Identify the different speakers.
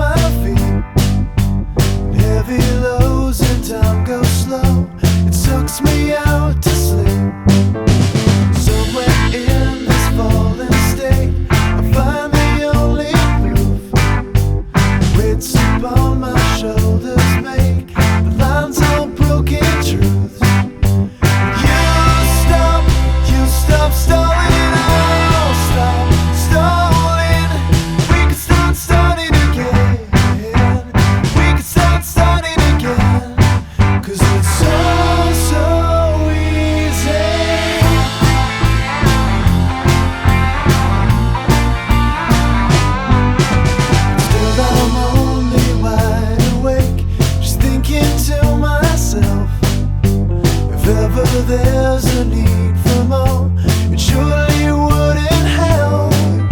Speaker 1: my feet. Heavy lows and time goes slow. It sucks me out to sleep. Somewhere in this fallen state, I find the only proof. Weights upon my shoulders make the lines all broken truths. You stop stalling, I'll stop stalling. We can start starting again. We can start starting again. 'Cause it's so easy. Still I'm only wide awake, just thinking to myself, if ever there's a need for